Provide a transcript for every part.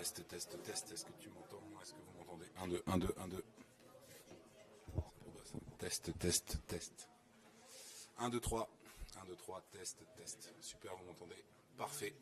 test, test, test. Est-ce que tu m'entends? Est-ce que vous m'entendez? 1, 2, 1, 2, 1, 2. Test, test, test. 1, 2, 3. 1, 2, 3, test, test. Super, vous m'entendez? Parfait.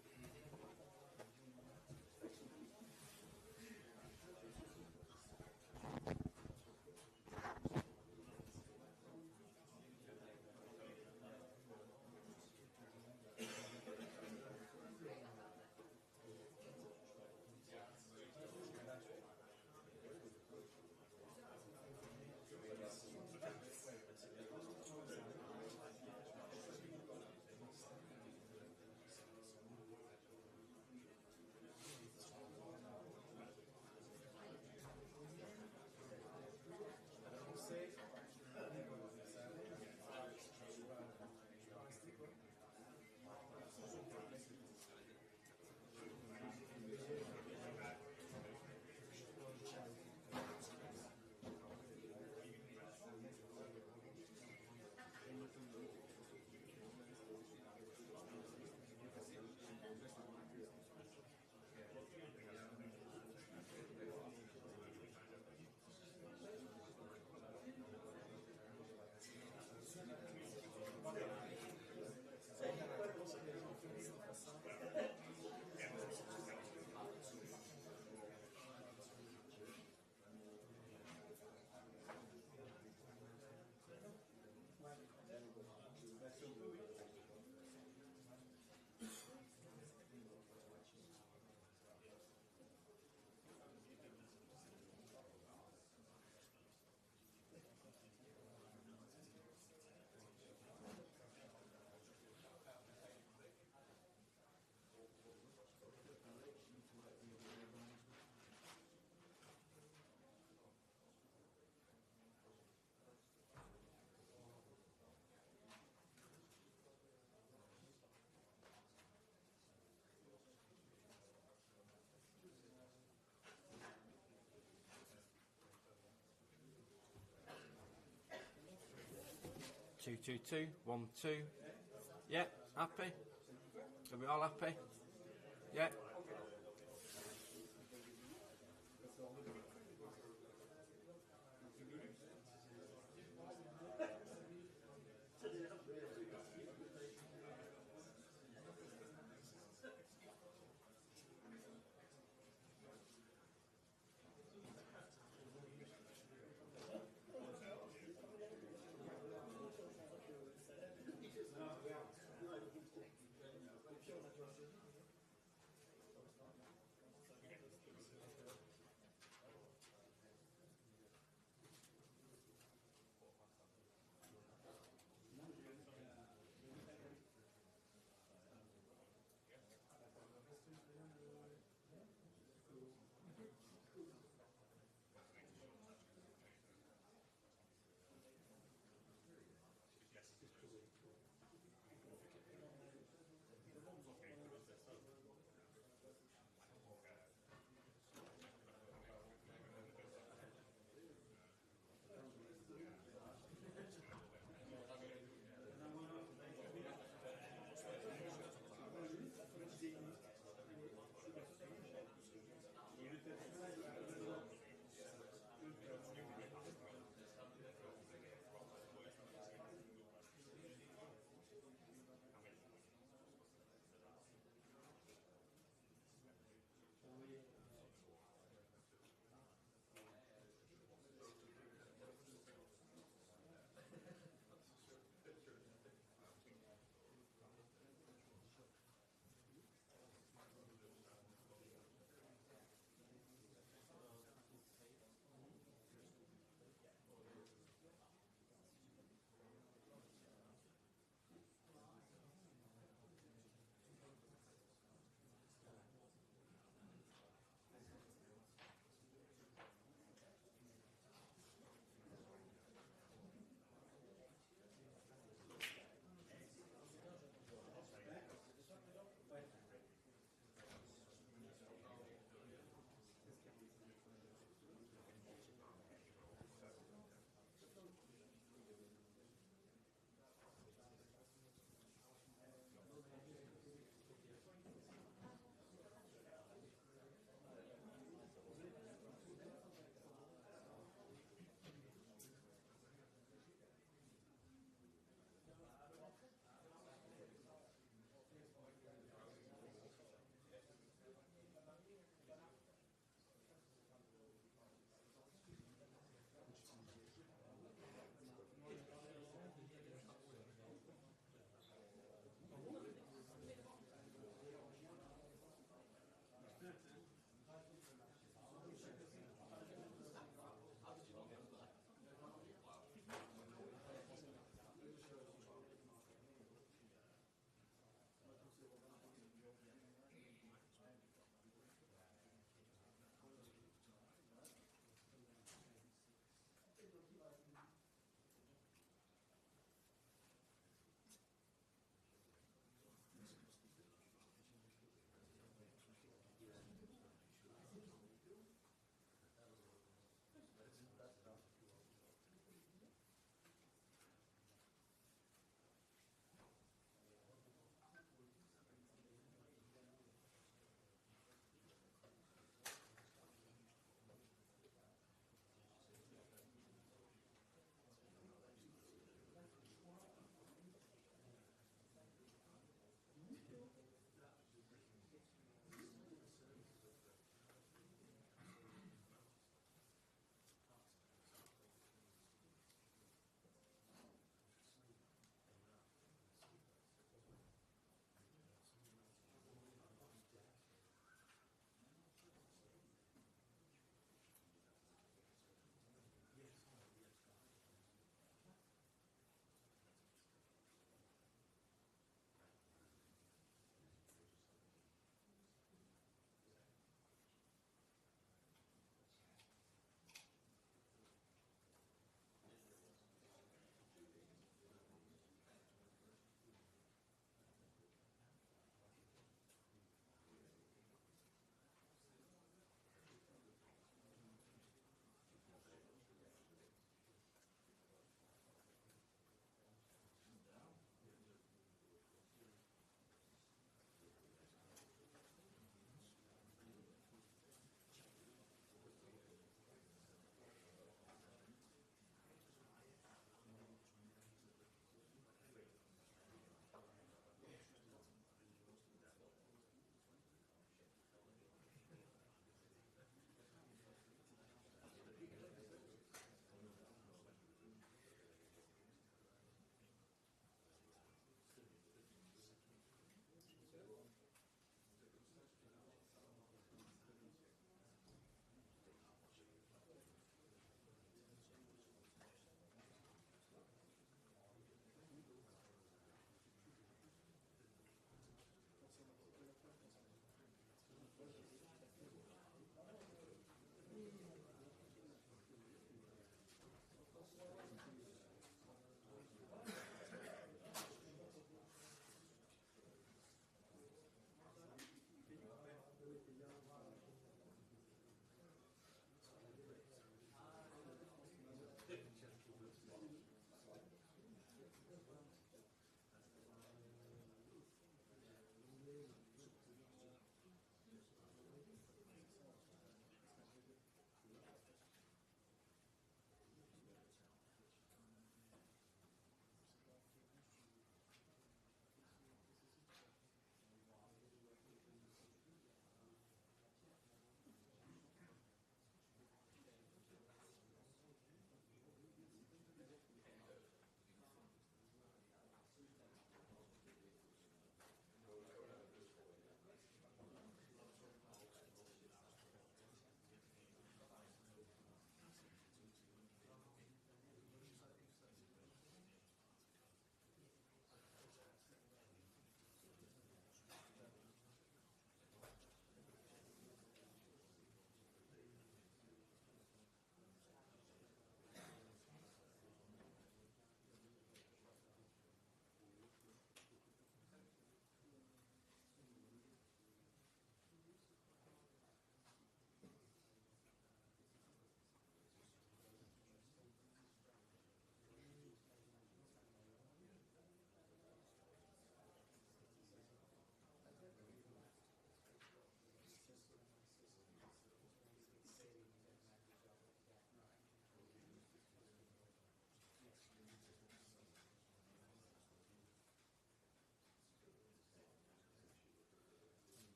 Two, two, two, 1, 2. Yeah, happy? Are we all happy? Yeah.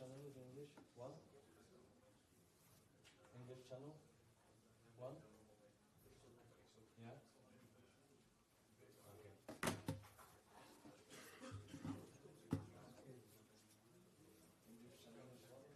channel with English? One. English channel? One. Yeah. Okay. English channel is one.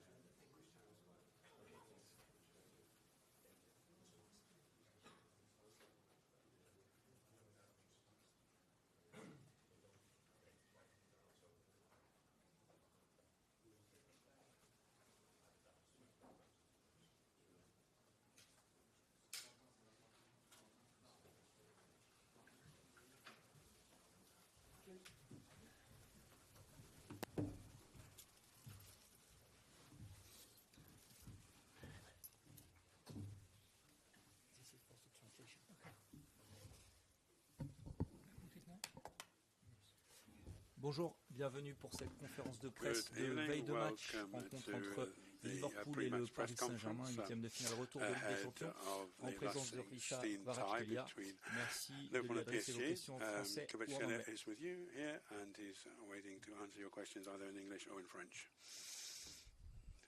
Bonjour, bienvenue pour cette conférence de presse de veille de match, rencontre entre Liverpool et le Paris Saint-Germain, 8e de finale retour de Ligue des Champions, en présence de Kvaratskhelia. Merci de lui adresser vos questions en français ou en anglais. Is with you here and is waiting to answer your questions either in English or in French.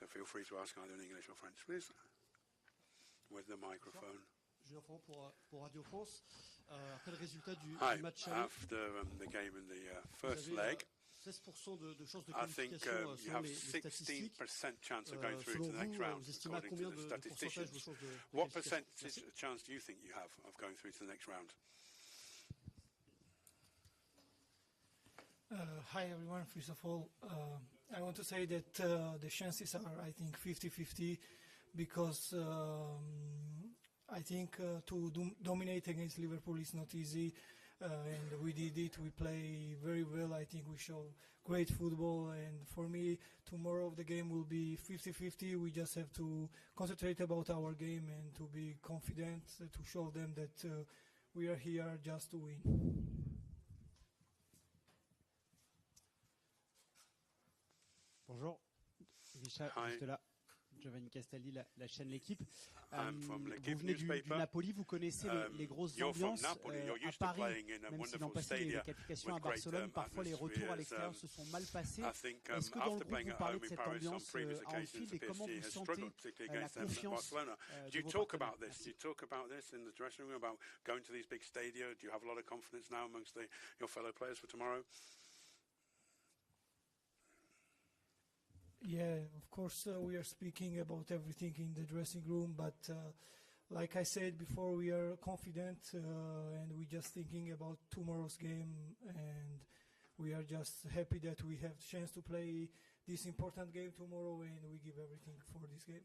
So feel free to ask either in English or French, please. With the microphone. Julien Fran pour Radio France. Après le résultat du match after the game in the first leg, 16% de chances de I think qualification you have selon les statistiques. 16% chance of going through Selon to the next vous, round, vous estimez à according combien to the de pourcentage statisticians. vos chances de What qualification? percentage chance do you think you have of going through to the next round? Hi everyone, first of all, I want to say that the chances are, I think, 50-50 because I think to dominate against Liverpool is not easy, and we did it. We play very well. I think we show great football, and for me, tomorrow the game will be 50-50. We just have to concentrate about our game and to be confident, to show them that we are here just to win. Bonjour, Richard, juste là. Giovanni Castelli, la chaîne L'Équipe. Vous venez du Napoli, vous connaissez les grosses ambiances à Paris, même si l'an passé il y a eu des qualifications à Barcelone, parfois les retours à l'extérieur se sont mal passés. Est-ce que dans le groupe vous parlez de cette ambiance à Anfield et comment vous sentez la confiance Do you talk about this? Do you talk about this in the dressing room, about going to these big stadia? Do you have a lot of confidence now amongst your fellow players for tomorrow? Yeah, of course we are speaking about everything in the dressing room, but like I said before, we are confident and we're just thinking about tomorrow's game, and we are just happy that we have the chance to play this important game tomorrow, and we give everything for this game.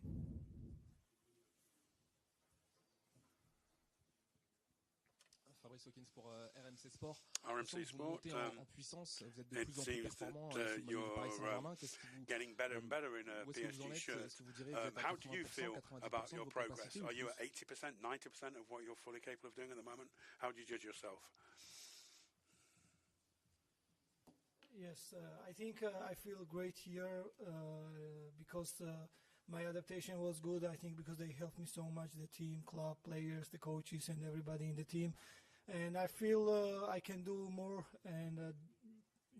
Fabrice Hawkins pour RMC Sport. RMC Sport. En puissance, vous êtes de plus en plus performant sous le maillot du Paris Saint-Germain. Qu'est-ce qui vous getting better and better in a PSG shirt. How do you feel about your progress? Are you at 80%, 90% of what you're fully capable of doing at the moment? How do you judge yourself? Yes, I think I feel great here because my adaptation was good. I think because they helped me so much, the team, club, players, the coaches, and everybody in the team. And I feel I can do more, and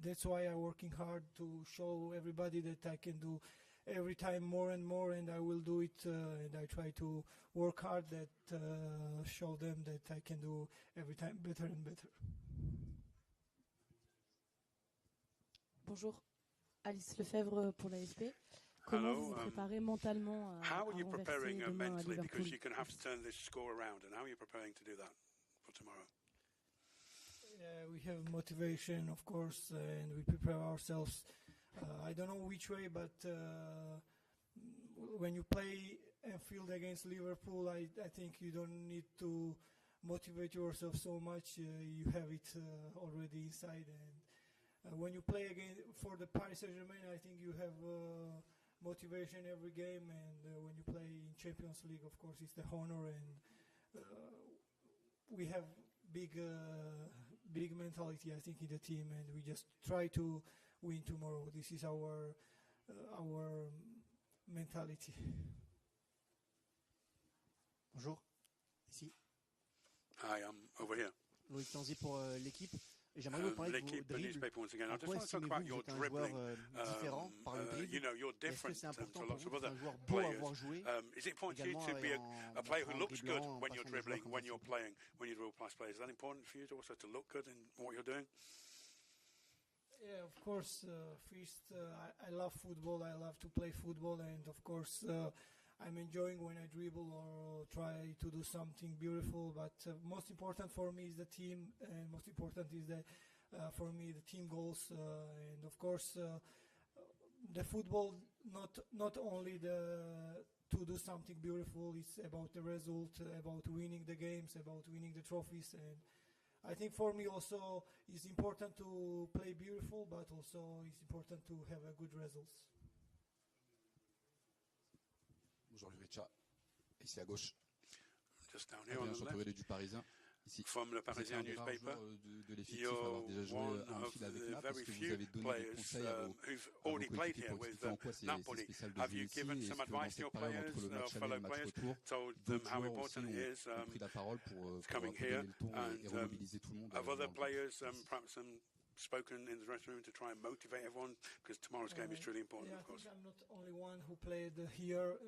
that's why I'm working hard to show everybody that I can do every time more and more, and I will do it. And I try to work hard that show them that I can do every time better and better. Bonjour, Alice Lefebvre pour l'AFP. Comment vous vous préparez mentalement à renverser demain à Liverpool? Because you can have to turn this score around, and how are you preparing to do that for tomorrow? Yeah, we have motivation, of course, and we prepare ourselves. I don't know which way, but when you play Anfield against Liverpool, I think you don't need to motivate yourself so much. You have it already inside, and when you play again for the Paris Saint-Germain, I think you have motivation every game, and when you play in Champions League, of course, it's the honor, and we have big mentality, I think, in the team, and we just try to win tomorrow. This is our mentality. Bonjour, ici. Hi, I'm over here. Loïc Tanzi pour l'équipe. Et j'aimerais vous parler de vos L'équipe dribbles. newspaper once again. I En just quoi want to talk estimez-vous about que your vous êtes un joueur dribbling. différent par le dribble? You know, you're Est-ce que different c'est to important pour lots vous of d'être other un joueur beau à players. voir jouer? Is it important to you Également, to be a player who en looks good dribblant, en when you're passant des joueurs dribbling, comme when ça, you're playing, when you dribble past players? Is that important for you to also to look good in what you're doing? Yeah, of course. First, I love football. I love to play football, and of course, I'm enjoying when I dribble or try to do something beautiful. But most important for me is the team, and most important is for me the team goals. And of course, the football not only to do something beautiful. It's about the result, about winning the games, about winning the trophies, and I think for me also it's important to play beautiful, but also it's important to have a good results. Bonjour Richa, ici à gauche. Just down here on the Adrien left. du Parisien. Ici. From le Parisien newspaper, de l'effectif à avoir déjà joué un fil avec Naples. Est-ce que vous avez donné des conseils à vos coéquipiers pour expliquer en quoi c'est spécial de jouer ici? Et est-ce que dans cette période entre le match aller et le match retour, d'autres joueurs aussi ont pris la parole pour donner le ton et remobiliser tout le monde? Spoken in the dressing room to try and motivate everyone because tomorrow's game is truly important, yeah, of course. I think I'm not only one who played here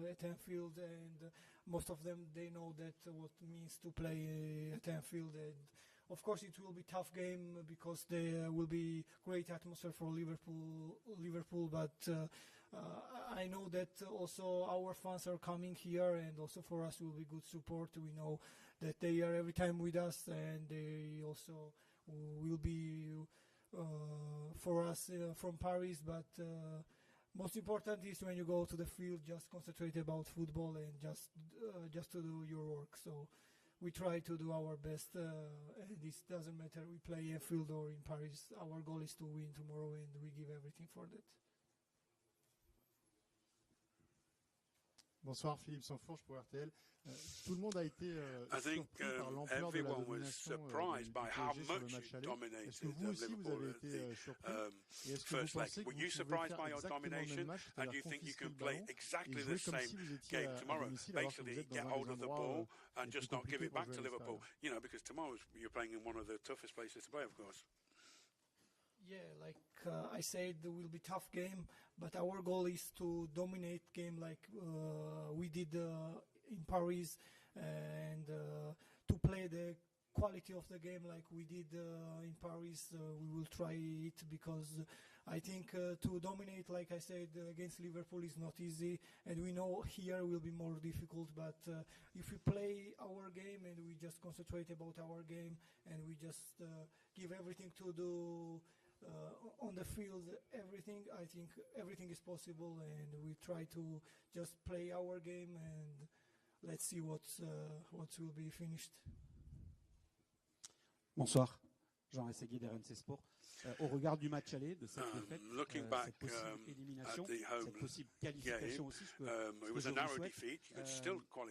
at Anfield, and most of them they know that what it means to play at Anfield. And of course, it will be tough game because there will be great atmosphere for Liverpool. But I know that also our fans are coming here, and also for us will be good support. We know that they are every time with us, and they also will be for us from Paris, but most important is when you go to the field, just concentrate about football and just to do your work. So we try to do our best, and it doesn't matter we play in field or in Paris. Our goal is to win tomorrow, and we give everything for that. Bonsoir, Philippe Sanfourche pour RTL. Tout le monde a été surpris par l'ampleur de la domination du PSG sur le match aller. Est-ce que vous aussi, vous avez été surpris? Et est-ce que vous pensez que vous pouvez faire exactement le même match, c'est-à-dire confisquer le ballon et jouer comme si vous étiez à domicile alors que vous êtes dans un des endroits les plus compliqués pour jouer à l'extérieur? Because tomorrow you're playing in one of the toughest places to play, of course. Yeah, like I said, it will be tough game, but our goal is to dominate game like we did in Paris, and to play the quality of the game like we did in Paris. We will try it because I think to dominate, like I said, against Liverpool is not easy, and we know here will be more difficult. But if we play our game and we just concentrate about our game and we just give everything to do on the field, everything, I think everything is possible, and we try to just play our game, and let's see what will be finished. Bonsoir, Jean Rességuier d'RMC Sport. Au regard du match aller, de cette défaite, cette possible élimination, cette possible qualification aussi, ce que je vous souhaite,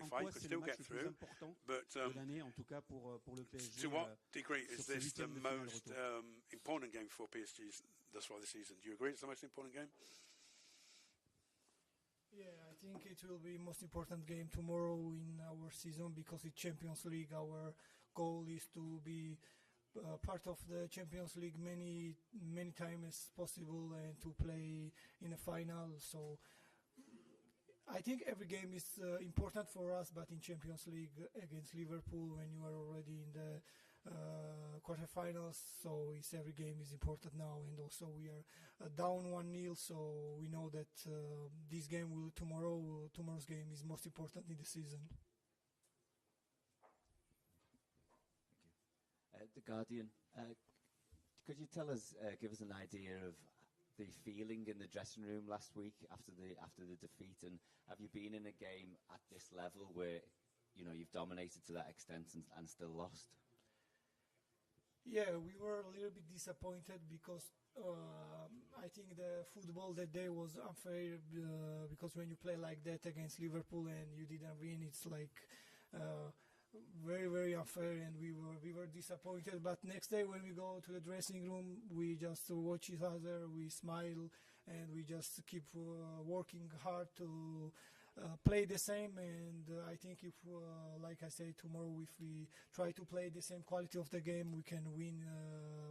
en quoi c'est le match le plus important de l'année, en tout cas pour le PSG, to what degree is sur ce this the huitième de finale most retour? important game for PSG thus far this season? Do you agree it's the most important game? Yeah, I think it will be most important game tomorrow in our season because it's Champions League. Our goal is to be part of the Champions League many times as possible and to play in a final. So I think every game is important for us, but in Champions League against Liverpool, when you are already in the quarterfinals, so every game is important now, and also we are down 1-0, so we know that this game tomorrow's game is most important in the season. The Guardian, could you give us an idea of the feeling in the dressing room last week after the defeat, and have you been in a game at this level where you've dominated to that extent and still lost? Yeah, we were a little bit disappointed because I think the football that day was unfair because when you play like that against Liverpool and you didn't win, it's like very, very unfair, and we were disappointed. But next day when we go to the dressing room, we just watch each other, we smile, and we just keep working hard to play the same, and I think if, like I say, tomorrow if we try to play the same quality of the game, we can win.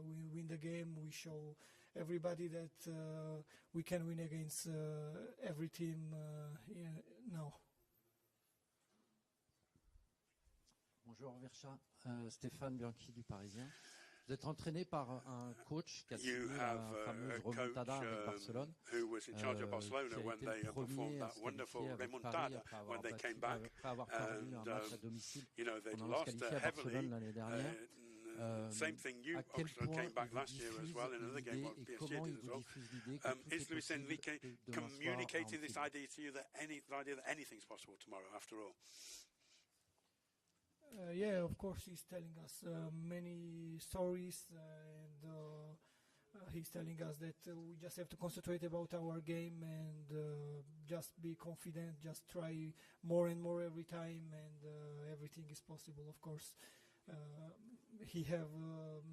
We win the game. We show everybody that we can win against every team now. Bonjour Vircha, Stéphane Bianchi du Parisien. Vous êtes entraîné par un coach qui a signé la fameuse remontada avec Barcelone. Who was in charge of Barcelona when they performed that wonderful remontada when they came back. And you know, they'd lost heavily. Same thing, Oxford came back last year as well in another game, what PSG did as well. Is Luis Enrique communicating this idea to you, that anything's possible tomorrow after all? Yeah, of course, he's telling us many stories, and he's telling us that we just have to concentrate about our game and just be confident, just try more and more every time, and everything is possible, of course. He have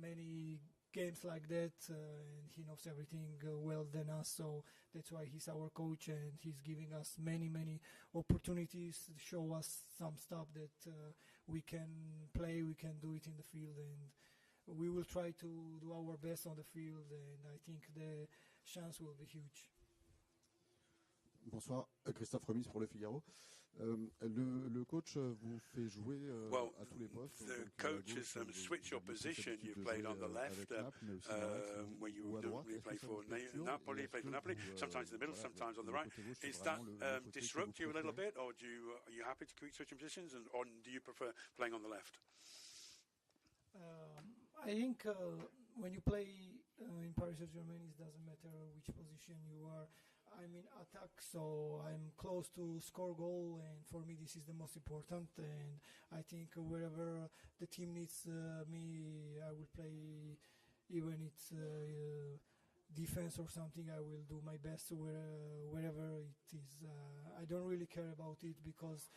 many games like that, and he knows everything well than us, so that's why he's our coach, and he's giving us many opportunities to show us some stuff that we can play, we can do it in the field, and we will try to do our best on the field, and I think the chance will be huge. Bonsoir, Christophe Remis pour Le Figaro. Le coach vous fait jouer à tous les postes. The coaches switch your position. You played on the left, where you play for Napoli, sometimes in the middle, sometimes on the right. Is that disrupt you a little bit, or are you happy to keep switching positions, or do you prefer playing on the left? I think when you play in Paris Saint-Germain, it doesn't matter which position you are. I'm in attack, so I'm close to score goal, and for me this is the most important, and I think wherever the team needs me, I will play, even it's defense or something, I will do my best wherever it is. I don't really care about it, because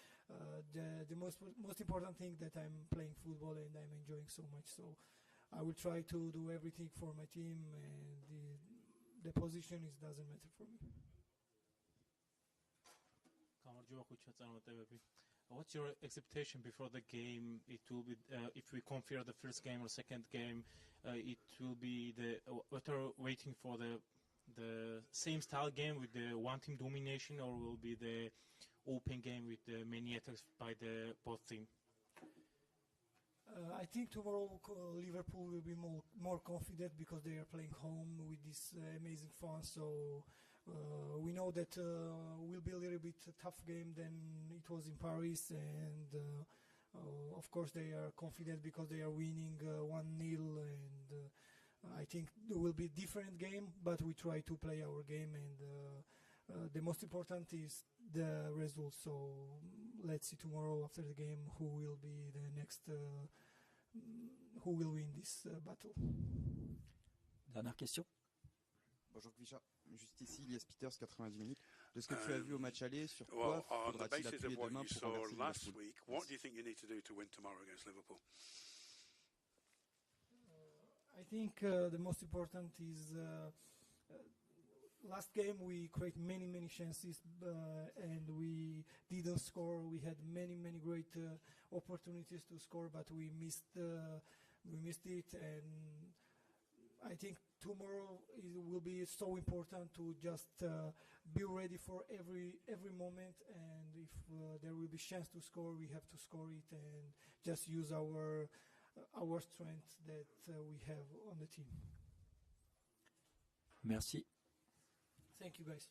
the most important thing that I'm playing football and I'm enjoying so much, so I will try to do everything for my team, and the position doesn't matter for me. What's your expectation before the game? It will be if we compare the first game or second game, it will be what are waiting for the same style game with the one team domination, or will be the open game with many attacks by the both team? I think tomorrow Liverpool will be more confident, because they are playing home with this amazing fans. So we know that will be a little bit tough game than it was in Paris, and of course they are confident because they are winning 1-0, and I think it will be a different game, but we try to play our game, and the most important is the result. So let's see tomorrow after the game who will be the next, who will win this battle. Dernière question. Bonjour Kvisha, juste ici, Lies Peters, 90 minutes. De ce que tu as vu au match aller, sur quoi faudra-t-il appuyer demain pour renverser Liverpool? What do you think you need to do to win tomorrow against Liverpool? I think the most important is last game we create many chances, and we didn't score. We had many great opportunities to score, but we missed it, and I think tomorrow it will be so important to just be ready for every moment, and if there will be chance to score, we have to score it, and just use our strength that we have on the team. Merci. Thank you, guys.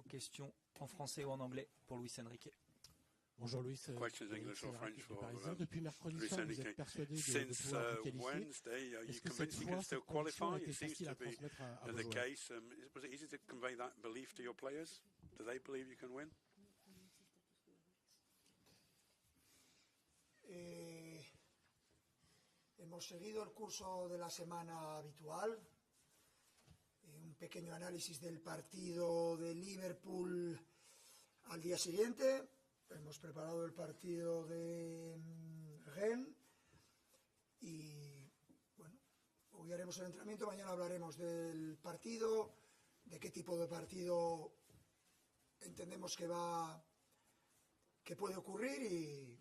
questions en français ou en anglais pour Luis Enrique. Bonjour Luis. Depuis mercredi soir, vous êtes persuadé de pouvoir vous qualifier. Est-ce que cette fois, cette conviction a été facile à transmettre à vos joueurs? Hemos seguido el curso de la semana habitual, un pequeño análisis del partido de Liverpool al día siguiente. Hemos preparado el partido de Rennes y bueno, hoy haremos el entrenamiento, mañana hablaremos del partido, de qué tipo de partido entendemos que puede ocurrir y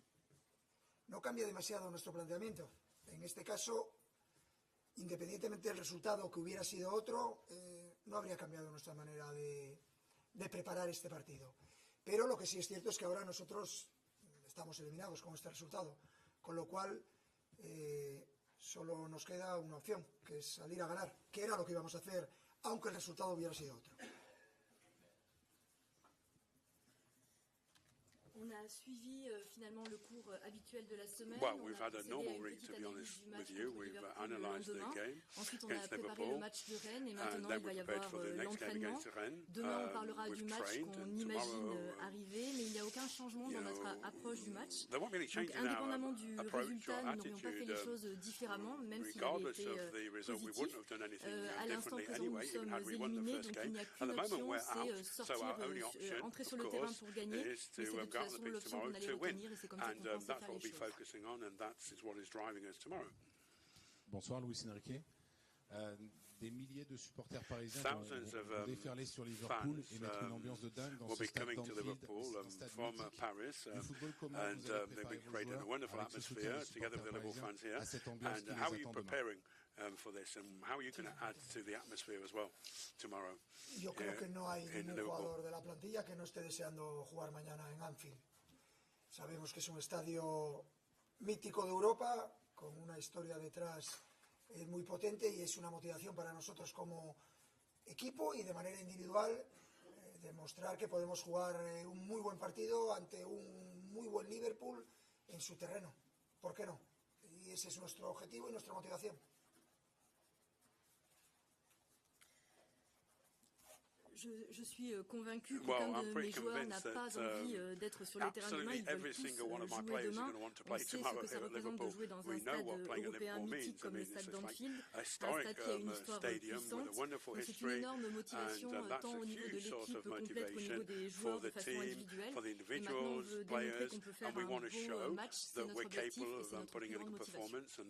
no cambia demasiado nuestro planteamiento. En este caso, independientemente del resultado que hubiera sido otro, no habría cambiado nuestra manera de preparar este partido. Pero lo que sí es cierto es que ahora nosotros estamos eliminados con este resultado, con lo cual solo nos queda una opción, que es salir a ganar, que era lo que íbamos a hacer, aunque el resultado hubiera sido otro. On a suivi finalement le cours habituel de la semaine. Well, we've had a normal read, to be honest with you. We've analysed the game Ensuite, on a préparé le match de Rennes et maintenant il va y avoir l'entraînement. Demain, on parlera du match qu'on imagine arriver, mais il n'y a aucun changement dans notre approche du match. Donc, indépendamment du résultat, nous n'aurions pas fait les choses différemment, même s'il avait été positif. À l'instant présent, nous sommes éliminés, donc il n'y a qu'une option, c'est sortir, entrer sur le terrain pour gagner. Mais c'est de toute façon l'option qu'on allait retenir et c'est comme ça qu'on pense faire les choses. Bonsoir Luis Enrique. Des milliers de supporters parisiens vont déferler sur Liverpool et mettre une ambiance de dingue dans ce stade d'Anfield, un stade mythique. Le football, comment vous allez préparer vos joueurs avec ce soutien des supporters parisiens à cette ambiance qui les attend demain? For this, and how are you going to add to the atmosphere as well tomorrow? Yo creo que no hay ningún jugador de la plantilla que no esté deseando jugar mañana en Anfield. Sabemos que es un estadio mítico de Europa, con una historia detrás muy potente y es una motivación para nosotros como equipo y de manera individual demostrar que podemos jugar un muy buen partido ante un muy buen Liverpool en su terreno. ¿Por qué no? Y ese es nuestro objetivo y nuestra motivación. Je suis convaincu qu'aucun de mes joueurs n'a pas envie d'être sur les terrains demain. Ils veulent tous jouer demain. On sait ce que ça représente de jouer dans un stade européen mythique comme le stade d'Anfield, un stade qui a une histoire puissante. Donc c'est une énorme motivation tant au niveau de l'équipe complète qu'au niveau des joueurs de façon individuelle. Et maintenant on veut démontrer qu'on peut faire un beau match. C'est notre objectif et c'est notre plus grande motivation.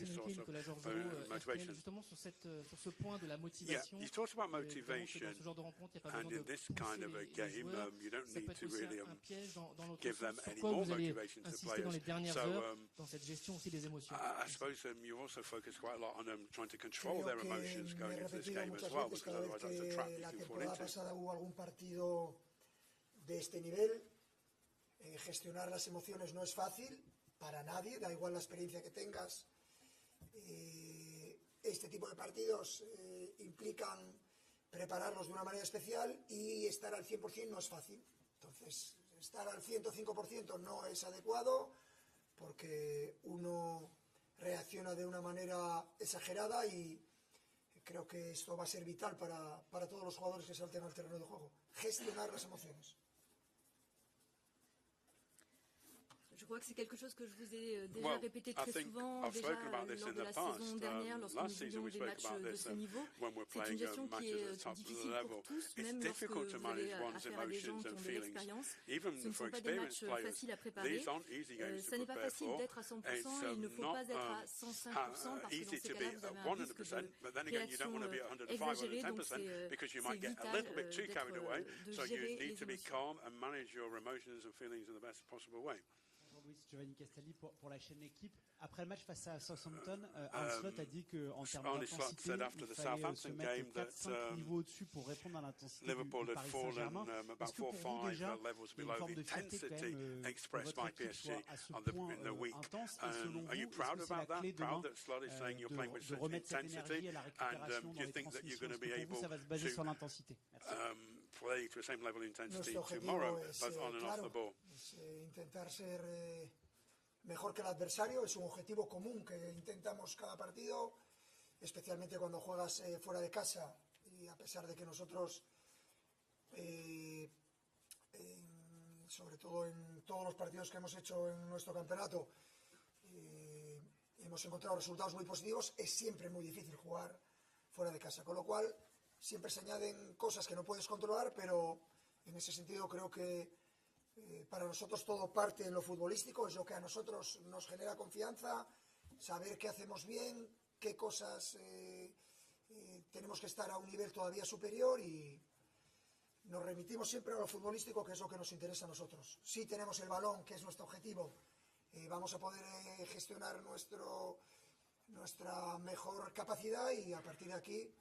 Bonjour Nicolas Georgelot, justement sur ce point de la motivation. Dans ce genre de rencontre, il n'y a pas besoin de pousser les joueurs. Ça peut être aussi un piège dans l'autre sens. Sur quoi vous allez insister dans les dernières heures dans cette gestion aussi des émotions? I suppose you also focus quite a lot on trying to control their emotions going into this game as well, because otherwise that's a trap you can fall into. La temporada pasada hubo algún partido de este nivel. Gestionar las emociones no es fácil para nadie, da igual la experiencia que tengas. Este tipo de partidos implican prepararlos de una manera especial y estar al 100% no es fácil. Entonces, estar al 105% no es adecuado porque uno reacciona de una manera exagerada y creo que esto va a ser vital para todos los jugadores que salten al terreno de juego. Gestionar las emociones. Je crois que c'est quelque chose que je vous ai déjà répété très souvent, déjà lors de la saison dernière, lorsque nous jouions des matchs de ce niveau. C'est une gestion qui est difficile pour tous, même lorsque vous avez affaire à des gens qui ont de l'expérience. Ce ne sont pas des matchs faciles à préparer. Ça n'est pas facile d'être à 100%, il ne faut pas être à 105%, parce que dans ces cas-là, vous avez un risque de réaction exagérée, donc c'est vital de gérer les émotions. Giovanni Castelli pour la chaîne Équipe. Après le match face à Southampton, Ancelotti a dit qu'en termes d'intensité, il fallait se mettre 4-5 niveaux au-dessus pour répondre à l'intensité du Paris Saint-Germain. Est-ce que pour vous déjà, il y a une forme de fierté quand même que votre équipe soit à ce point intense et selon vous, est-ce que c'est la clé demain de remettre cette énergie à la récupération dans les transitions? Est-ce que pour vous, ça va se baser sur l'intensité? Merci. play to the same level of intensity Nuestro tomorrow, objetivo es, both on and off claro, the ball. es intentar ser mejor que el adversario. Es un objetivo común que intentamos cada partido, especialmente cuando juegas fuera de casa. Y a pesar de que nosotros, sobre todo en todos los partidos que hemos hecho en nuestro campeonato, hemos encontrado resultados muy positivos, es siempre muy difícil jugar fuera de casa. Con lo cual, siempre se añaden cosas que no puedes controlar, pero en ese sentido creo que para nosotros todo parte en lo futbolístico, es lo que a nosotros nos genera confianza, saber qué hacemos bien, qué cosas tenemos que estar a un nivel todavía superior y nos remitimos siempre a lo futbolístico, que es lo que nos interesa a nosotros. Si tenemos el balón, que es nuestro objetivo, vamos a poder gestionar nuestra mejor capacidad y a partir de aquí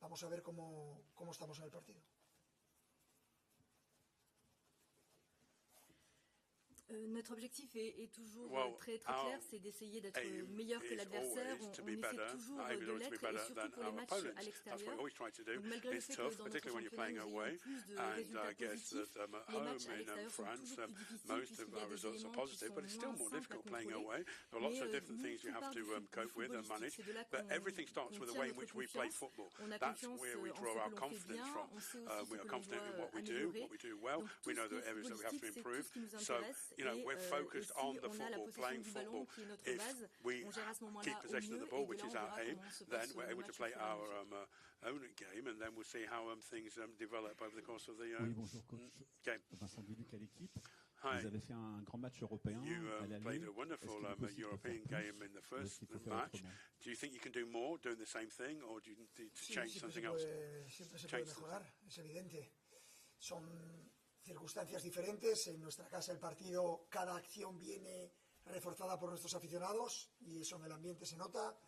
vamos a ver cómo estamos en el partido. Notre objectif est toujours très clair, c'est d'essayer d'être meilleur que l'adversaire. On essaie toujours de l'être et surtout pour les matchs à l'extérieur. Donc malgré le fait que dans notre championnat nous ayons plus de résultats positifs, les matchs à l'extérieur sont toujours plus difficiles puisqu'il y a des éléments qui sont moins simples à contrôler. Mais nous, tout part du footballistique, c'est de là qu'on tire notre confiance, on a confiance en ce que l'on fait bien, on sait aussi ce que l'on doit améliorer. Donc tout ce qui est footballistique, c'est tout ce qui nous intéresse. We're focused on the football, playing football. If we keep possession of the ball, which is our aim, then we're able to play our own game, and then we'll see how things develop over the course of the game. Vincent Guiluc à l'équipe. Hi. Vous avez fait un grand match européen. You played a wonderful European game in the first match. Do you think you can do more, doing the same thing, or do you need to change something else? Siempre se puede mejorar, es evidente. Son circunstancias diferentes. En nuestra casa el partido, cada acción viene reforzada por nuestros aficionados y eso en el ambiente se nota.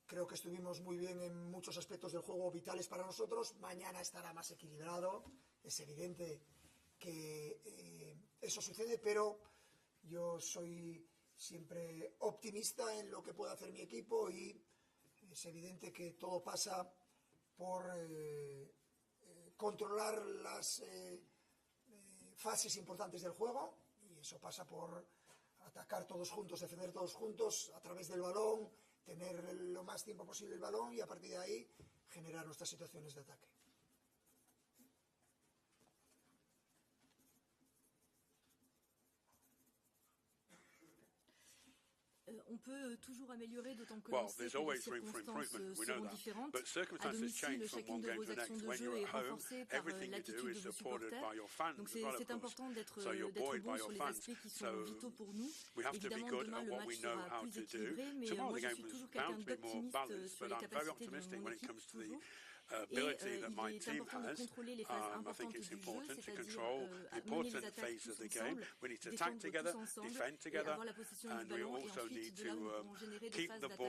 Creo que estuvimos muy bien en muchos aspectos del juego vitales para nosotros. Mañana estará más equilibrado. Es evidente que eso sucede, pero yo soy siempre optimista en lo que puede hacer mi equipo y es evidente que todo pasa por controlar las fases importantes del juego y eso pasa por atacar todos juntos, defender todos juntos a través del balón, tener lo más tiempo posible el balón y a partir de ahí generar nuestras situaciones de ataque. On peut toujours améliorer, d'autant que l'on sait que les circonstances seront différentes. À domicile, chacune de vos actions de jeu est renforcée par l'attitude de vos supporters. Donc c'est important d'être bon sur les aspects qui sont vitaux pour nous. Évidemment, demain, le match sera plus équilibré, mais moi, je suis toujours quelqu'un d'optimiste sur les capacités de mon équipe, toujours. Et il est important de contrôler les phases importantes du jeu, c'est-à-dire mener les attaques tous ensemble, défendre tous ensemble et avoir la possession du ballon et ensuite de là nous pourrons générer des phases d'attaque.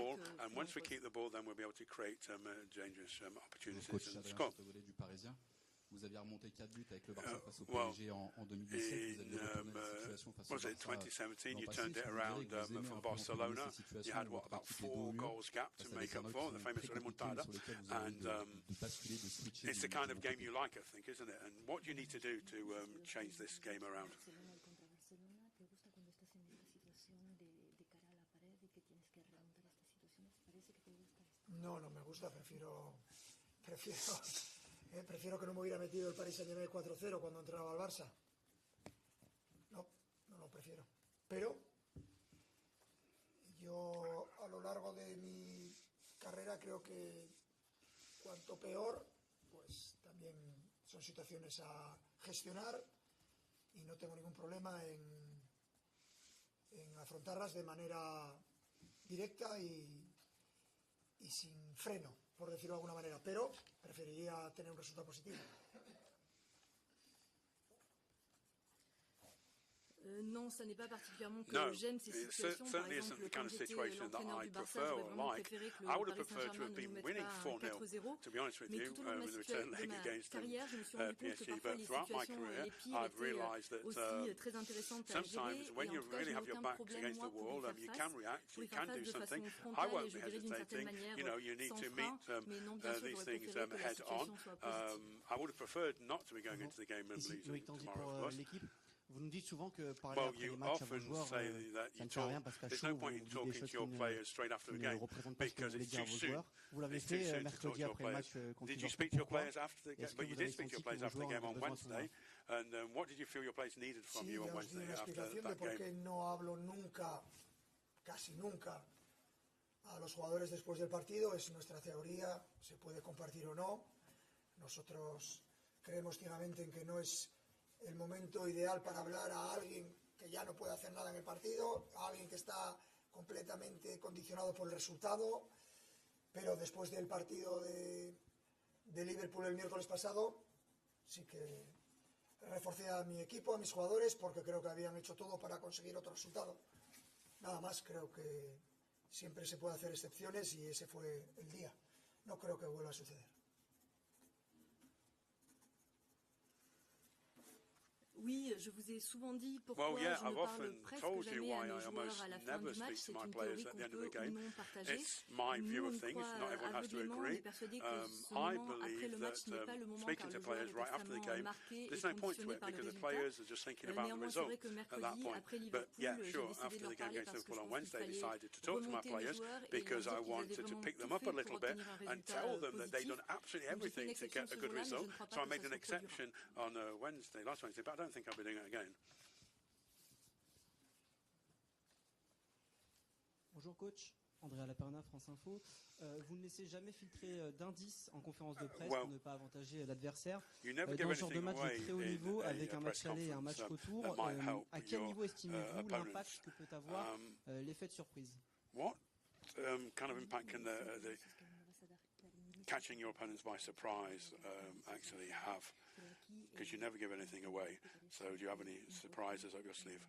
Vous aviez remonté 4 buts avec le Barça face au PSG en 2017. Vous aviez retourné la situation face au Barça. 2017, you turned it around from Barcelona. You had, about 4 goals gap to make up for, the famous remontada. And it's the kind of game you like, I think, isn't it? And what do you need to do to change this game around? No, no me gusta, prefiero que no me hubiera metido el Paris Saint-Germain 4-0 cuando entraba al Barça. No lo prefiero. Pero yo a lo largo de mi carrera creo que cuanto peor, pues también son situaciones a gestionar y no tengo ningún problema en afrontarlas de manera directa y sin freno, por decirlo de alguna manera, pero preferiría tener un resultado positivo. Non, ça n'est pas particulièrement que j'aime ces situations. Par exemple, quand j'étais l'entraîneur du Barça, j'aurais vraiment préféré que le Paris Saint-Germain ne nous mette pas 4-0. Mais tout au long de ma carrière, je me suis rendu compte que parfois les situations les pires étaient aussi très intéressantes à gérer. Et en tout cas, je n'ai aucun problème, moi, pour y faire face de façon frontale et je dirais d'une certaine manière sans frein. Mais non, bien sûr, j'aurais préféré que la situation soit positive. Loïc Tandy pour l'équipe. Vous nous dites souvent que parler après les matchs à vos joueurs, ça ne sert à rien parce qu'à chaud, vous dites des choses qui ne représentent pas ce que vous voulez dire à vos joueurs. Vous l'avez fait mercredi après le match contre Liverpool. Pourquoi? Est-ce que vous avez senti que vos joueurs avaient besoin de son aide? Sí, ya os di una explicación de por qué no hablo nunca, casi nunca, a los jugadores después del partido. Es nuestra teoría, se puede compartir o no. Nosotros creemos ciegamente en que no es el momento ideal para hablar a alguien que ya no puede hacer nada en el partido, a alguien que está completamente condicionado por el resultado, pero después del partido de Liverpool el miércoles pasado, sí que reforcé a mi equipo, a mis jugadores, porque creo que habían hecho todo para conseguir otro resultado. Nada más, creo que siempre se puede hacer excepciones y ese fue el día. No creo que vuelva a suceder. Oui, je vous ai souvent dit pourquoi je ne parle presque jamais à mes joueurs à la fin du match. C'est une théorie qu'on peut ou non partager. Nous, on y croit aveuglément. On est persuadé que ce moment après le match n'est pas le moment car le joueur est extrêmement marqué et conditionné par le résultat. Néanmoins, c'est vrai que mercredi, après Liverpool, j'ai décidé de leur parler parce que je pense qu'il fallait remonter les joueurs et leur dire qu'ils avaient vraiment tout fait pour obtenir un résultat positif. Donc j'ai fait une exception ce jour-là, mais je ne crois pas que ça se produira. I think I'll be doing it again. Bonjour coach, Andrea Laperna, France Info. Vous ne laissez jamais filtrer d'indices en conférence de presse pour ne pas avantager l'adversaire. Dans ce genre de match de très haut niveau, avec un match aller et un match retour, à quel niveau estimez-vous l'impact que peut avoir l'effet de surprise? What kind of impact can the catching your opponents by surprise actually have? Because you never give anything away. So do you have any surprises up your sleeve?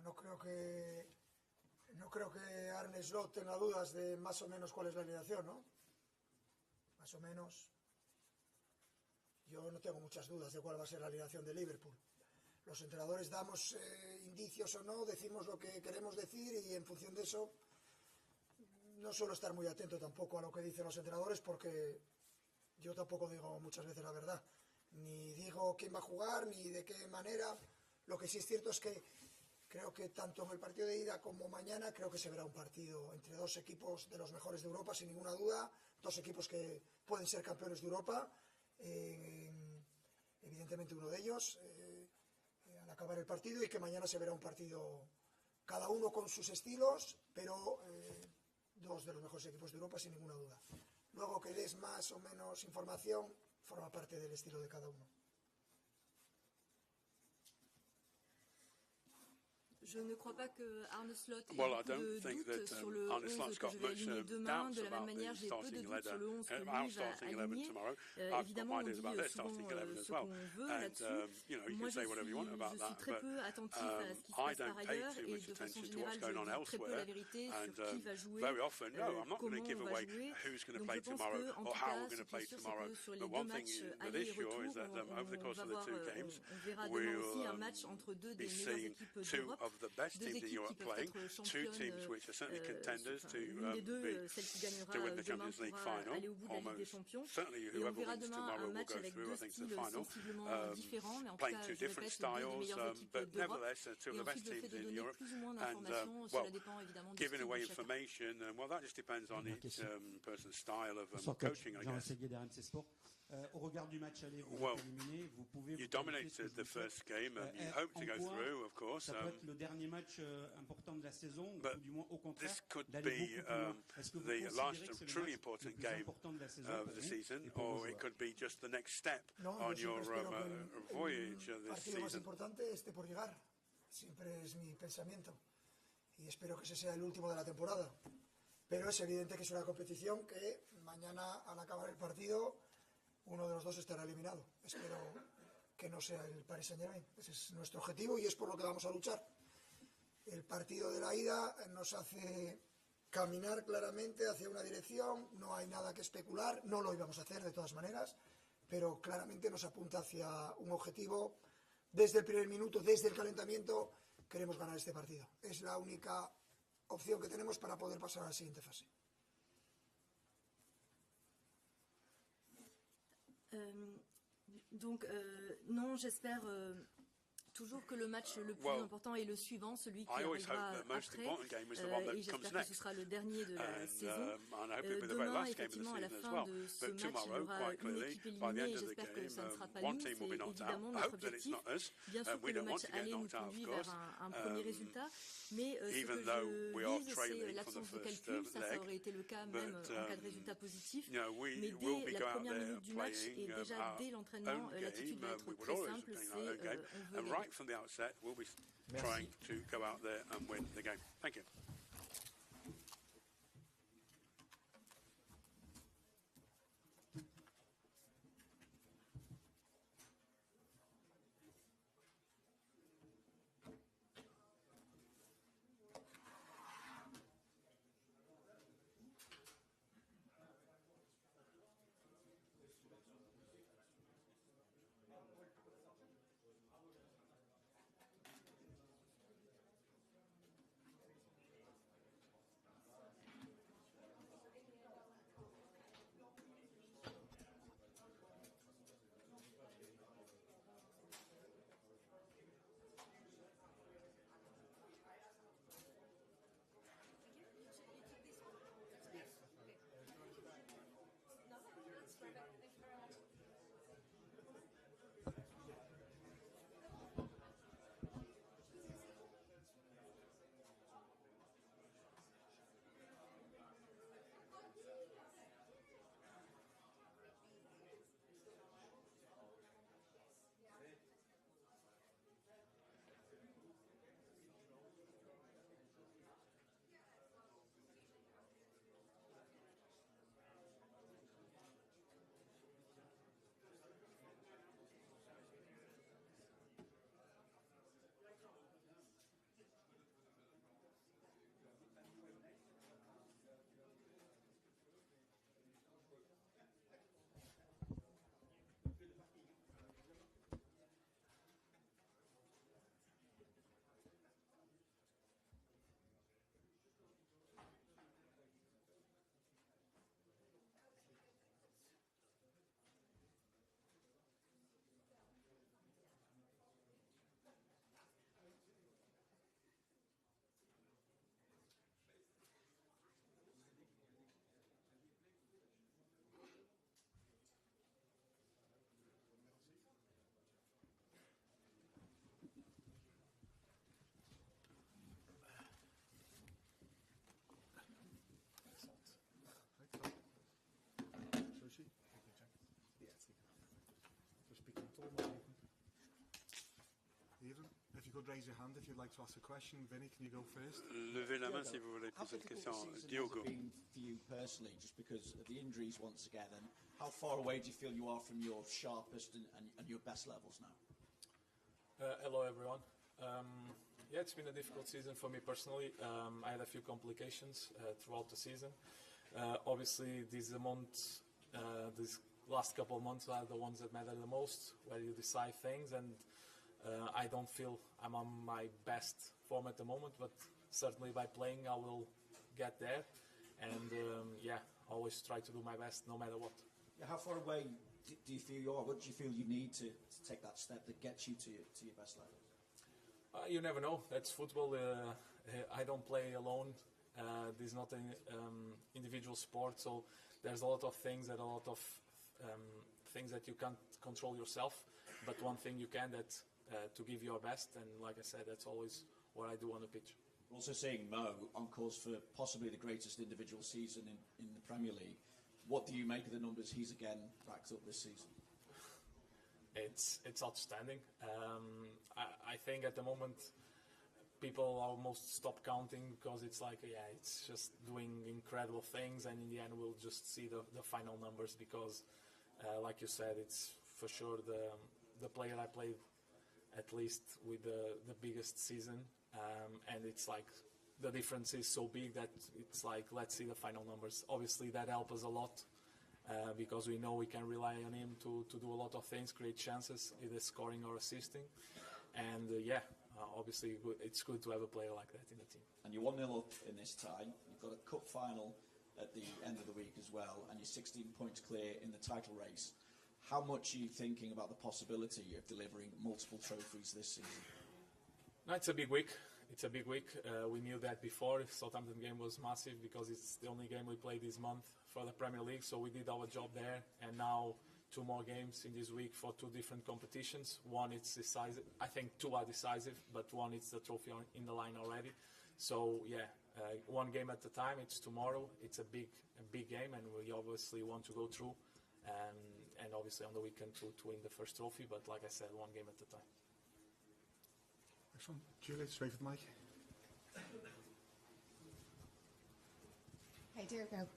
No creo que Arne Slot tenga dudas de más o menos cuál es la alineación, ¿no? Más o menos. Yo no tengo muchas dudas de cuál va a ser la alineación de Liverpool. Los entrenadores damos indicios o no, decimos lo que queremos decir y en función de eso no suelo estar muy atento tampoco a lo que dicen los entrenadores porque yo tampoco digo muchas veces la verdad. Ni digo quién va a jugar, ni de qué manera. Lo que sí es cierto es que creo que tanto en el partido de ida como mañana creo que se verá un partido entre dos equipos de los mejores de Europa, sin ninguna duda. Dos equipos que pueden ser campeones de Europa. Evidentemente uno de ellos al acabar el partido y que mañana se verá un partido cada uno con sus estilos, pero dos de los mejores equipos de Europa sin ninguna duda. Luego que des más o menos información forma parte del estilo de cada uno. Je ne crois pas que Arne Slot ait beaucoup de doutes sur le 11 que je vais aligner demain. De la même manière, j'ai peu de doutes sur le 11 que lui va aligner. Évidemment, on dit souvent ce qu'on veut là-dessus. Moi, je suis très peu attentif à ce qui se passe par ailleurs et de façon générale, je dis très peu la vérité sur qui va jouer, comment on va jouer. Donc je pense qu'en tout cas, ce qui est sûr, c'est que sur les deux matchs aller et retour, on verra demain aussi un match entre deux des meilleures équipes d'Europe. Deux équipes qui peuvent être championnes, l'une des deux, celle qui gagnera demain pourra aller au bout de la Ligue des Champions. Et on verra demain un match avec deux styles sensiblement différents, mais en tout cas, je répète, deux des meilleures équipes d'Europe. Et ensuite, le fait de donner plus ou moins d'informations, cela dépend évidemment du style de chacun. Bonsoir coach, Jean-Michel Guédet, RMC Sport. Au regard du match aller, vous êtes éliminé, vous pouvez you dominated the first game and you hope to go through, of course. Ça peut être le dernier match important de la saison, ou du moins au contraire, this could d'aller beaucoup plus loin. Est-ce que vous considérez que c'est le match le plus important de la saison of the season, or it could be just the next step on your voyage this partido más season? importante esté por llegar. Siempre es mi pensamiento y espero que ese sea el último de la temporada. Pero es evidente que es una competición que mañana al acabar el partido uno de los dos estará eliminado. Espero que no sea el Paris Saint-Germain. Ese es nuestro objetivo y es por lo que vamos a luchar. El partido de la ida nos hace caminar claramente hacia una dirección, no hay nada que especular, no lo íbamos a hacer de todas maneras, pero claramente nos apunta hacia un objetivo. Desde el primer minuto, desde el calentamiento, queremos ganar este partido. Es la única opción que tenemos para poder pasar a la siguiente fase. Non, j'espère toujours que le match le plus important est le suivant, celui qui arrivera après, et j'espère que ce sera le dernier de la saison. Demain, effectivement, à la fin de ce match, il y aura une équipe éliminée, et j'espère que ça ne sera pas nous. C'est évidemment notre objectif. Bien sûr que le match aller nous conduit vers un premier résultat, mais ce que je vise, c'est l'absence de calcul. Ça aurait été le cas même en cas de résultat positif. Mais dès la première minute du match, et déjà dès l'entraînement, l'attitude va être très simple, c'est on veut gagner. From the outset, we'll be trying to go out there and win the game. Thank you. Raise your hand if you'd like to ask a question. Vinny, can you go first? Levez la main si vous voulez poser une question. Diogo. For you personally, just because of the injuries once again, and how far away do you feel you are from your sharpest and your best levels now? Hello, everyone. Yeah, it's been a difficult season for me personally. I had a few complications throughout the season. Obviously, these last couple of months are the ones that matter the most, where you decide things, and I don't feel I'm on my best form at the moment, but certainly by playing I will get there, and always try to do my best no matter what. Yeah, how far away do you feel you are? What do you feel you need to take that step that gets you to your best level? You never know. That's football. I don't play alone. This is not an individual sport, so there's a lot of things that things that you can't control yourself, but one thing you can, that to give your best, and like I said, that's always what I do on the pitch. We're also seeing Mo on course for possibly the greatest individual season in the Premier League. What do you make of the numbers he's again racked up this season? It's outstanding. I think at the moment people almost stop counting because it's like, yeah, it's just doing incredible things, and in the end we'll just see the final numbers because, like you said, it's for sure the player I played at least with the biggest season, and it's like the difference is so big that it's like, let's see the final numbers. Obviously that helps us a lot because we know we can rely on him to do a lot of things, create chances, either scoring or assisting, and obviously it's good to have a player like that in the team. And you're 1-0 up in this tie. You've got a cup final at the end of the week as well, and you're 16 points clear in the title race. How much are you thinking about the possibility of delivering multiple trophies this season? No, it's a big week. It's a big week. We knew that before. The Southampton game was massive because it's the only game we played this month for the Premier League, so we did our job there, and now 2 more games in this week for 2 different competitions. One is decisive. I think 2 are decisive, but one is the trophy in the line already. So yeah, 1 game at a time. It's tomorrow. It's a big game, and we obviously want to go through, and obviously on the weekend to win the first trophy. But like I said, 1 game at a time. Next one, Julie, straight for the mic. Hey, Diego.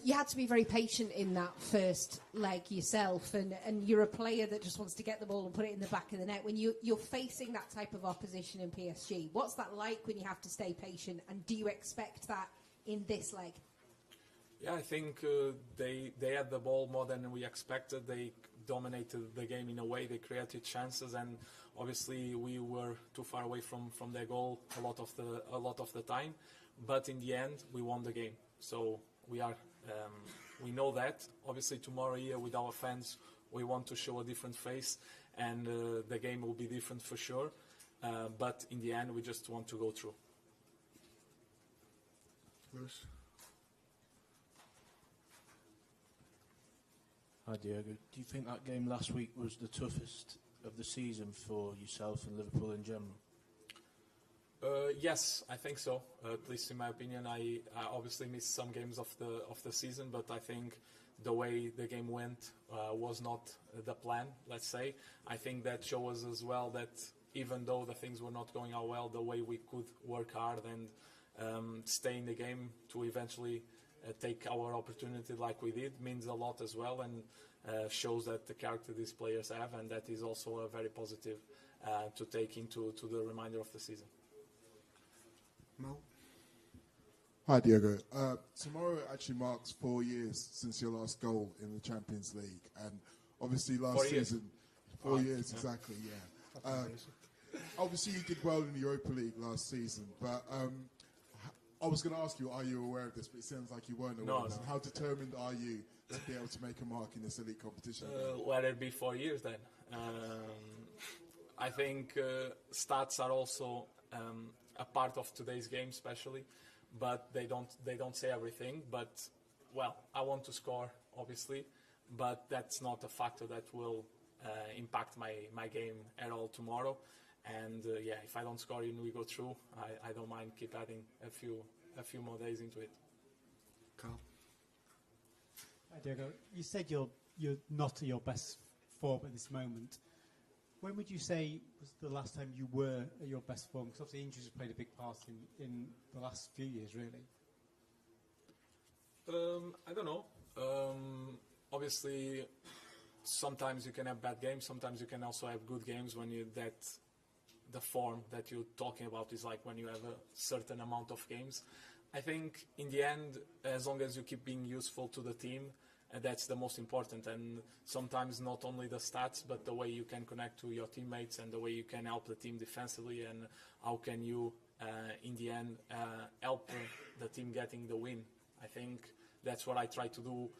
You had to be very patient in that first leg yourself, and you're a player that just wants to get the ball and put it in the back of the net. When you're facing that type of opposition in PSG, what's that like when you have to stay patient, and do you expect that in this leg? Yeah, I think they had the ball more than we expected. They dominated the game in a way. They created chances, and obviously we were too far away from their goal a lot of the time. But in the end, we won the game. So we know that. Obviously tomorrow here with our fans, we want to show a different face, and the game will be different for sure. But in the end, we just want to go through. Lewis. Hi Diego. Do you think that game last week was the toughest of the season for yourself and Liverpool in general? Yes, I think so. At least in my opinion, I obviously missed some games of the season, but I think the way the game went was not the plan, let's say. I think that shows as well that even though the things were not going out well, the way we could work hard and stay in the game to eventually take our opportunity like we did means a lot as well, and shows that the character these players have, and that is also a very positive to take into the remainder of the season. Mo? Hi Diego. Tomorrow actually marks 4 years since your last goal in the Champions League, and obviously last season, 4 years exactly, yeah. Obviously you did well in the Europa League last season, but I was going to ask you, are you aware of this? But it sounds like you weren't aware of this. No. How determined are you to be able to make a mark in this elite competition? Let it be 4 years then. I think stats are also a part of today's game, especially, but they don't say everything. But well, I want to score, obviously, but that's not a factor that will impact my game at all tomorrow. And if I don't score and we go through, I don't mind keep adding a few more days into it. Carl. Hi Diego. You said you're not at your best form at this moment. When would you say was the last time you were at your best form? Because obviously injuries have played a big part in the last few years, really. I don't know. Obviously, sometimes you can have bad games. Sometimes you can also have good games when the form that you're talking about is like when you have a certain amount of games. I think in the end, as long as you keep being useful to the team, that's the most important. And sometimes not only the stats, but the way you can connect to your teammates and the way you can help the team defensively, and how can you, in the end, help the team getting the win. I think that's what I try to do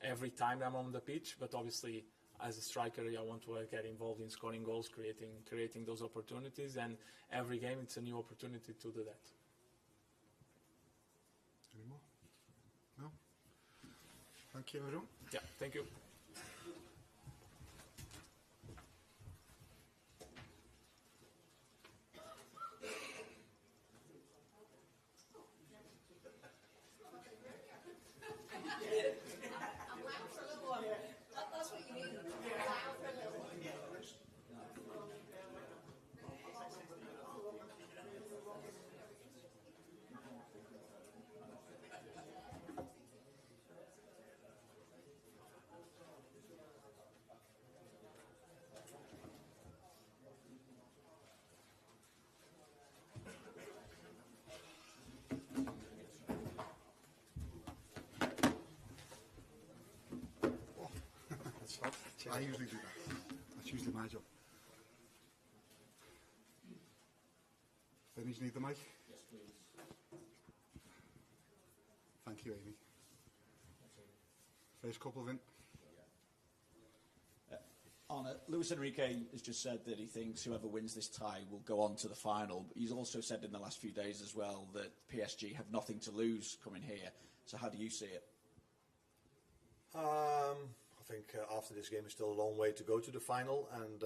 every time I'm on the pitch, but obviously as a striker, I want to get involved in scoring goals, creating those opportunities, and every game it's a new opportunity to do that. Any more? No? Thank you, everyone. Yeah, thank you. That's what I usually do that. That's usually my job. Vinny, do you need the mic? Yes, please. Thank you, Amy. First couple, Vin. Arne, Luis Enrique has just said that he thinks whoever wins this tie will go on to the final. But he's also said in the last few days as well that PSG have nothing to lose coming here. So how do you see it? I think after this game, it's still a long way to go to the final, and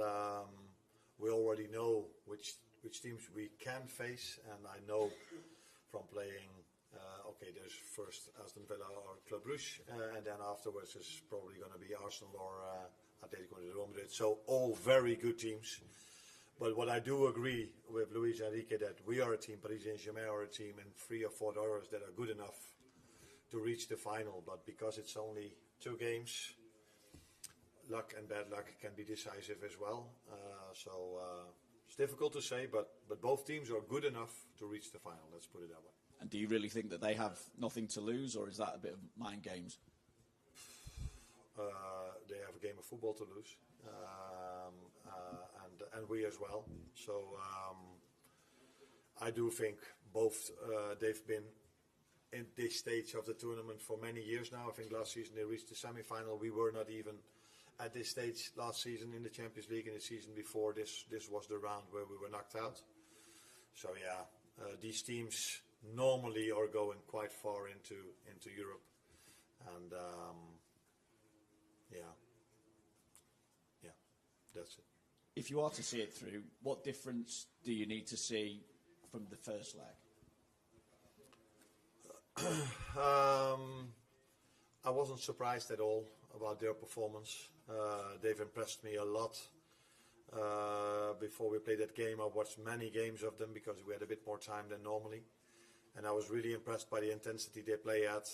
we already know which teams we can face. And I know from playing, there's first Aston Villa or Club Brugge, and then afterwards it's probably going to be Arsenal or Atletico Madrid. So all very good teams. But what I do agree with Luis Enrique that we are a team, Paris Saint-Germain are a team, and 3 or 4 others that are good enough to reach the final. But because it's only 2 games, luck and bad luck can be decisive as well. It's difficult to say, but both teams are good enough to reach the final. Let's put it that way. And do you really think that they have nothing to lose, or is that a bit of mind games? They have a game of football to lose, and we as well. So I do think both they've been in this stage of the tournament for many years now. I think last season they reached the semi-final. We were not even at this stage last season in the Champions League, and the season before this was the round where we were knocked out. So these teams normally are going quite far into Europe, and that's it. If you are to see it through, what difference do you need to see from the first leg? I wasn't surprised at all about their performance. They've impressed me a lot. Before we played that game, I watched many games of them because we had a bit more time than normally. And I was really impressed by the intensity they play at,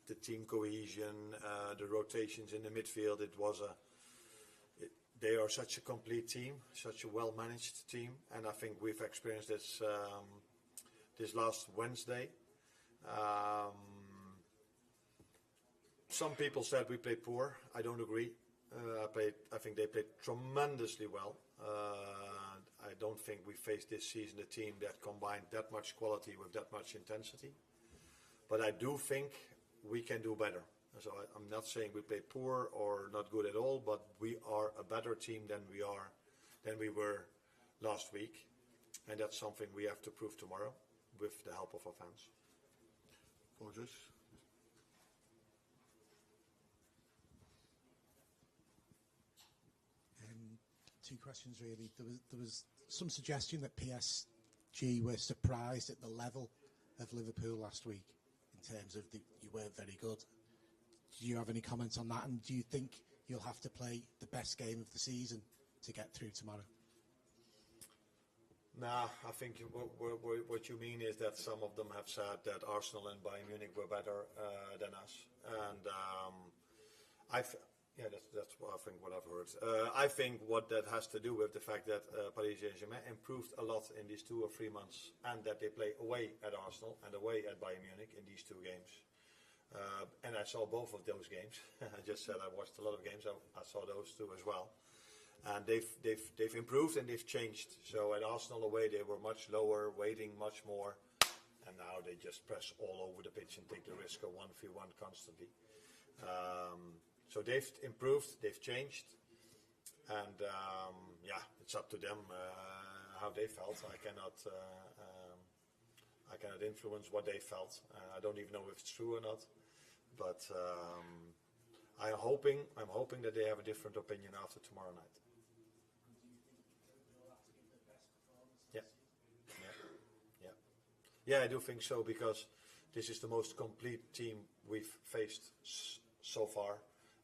the team cohesion, the rotations in the midfield. They are such a complete team, such a well-managed team, and I think we've experienced this last Wednesday. Some people said we played poor. I don't agree. I think they played tremendously well. I don't think we faced this season a team that combined that much quality with that much intensity. But I do think we can do better. So I'm not saying we played poor or not good at all, but we are a better team than we were last week, and that's something we have to prove tomorrow with the help of our fans. Gorgeous. 2 questions really. There was some suggestion that PSG were surprised at the level of Liverpool last week in terms of you weren't very good. Do you have any comments on that? And do you think you'll have to play the best game of the season to get through tomorrow? Nah, I think what you mean is that some of them have said that Arsenal and Bayern Munich were better than us, and that's what I think what I've heard. I think what that has to do with the fact that Paris Saint-Germain improved a lot in these 2 or 3 months, and that they play away at Arsenal and away at Bayern Munich in these 2 games. And I saw both of those games. I just said I watched a lot of games. I saw those 2 as well. And they've improved and they've changed. So at Arsenal away they were much lower, waiting much more, and now they just press all over the pitch and take the risk of 1v1 constantly. So they've improved, they've changed, and it's up to them how they felt. I cannot influence what they felt. I don't even know if it's true or not, but I'm hoping that they have a different opinion after tomorrow night. Yeah, I do think so, because this is the most complete team we've faced so far.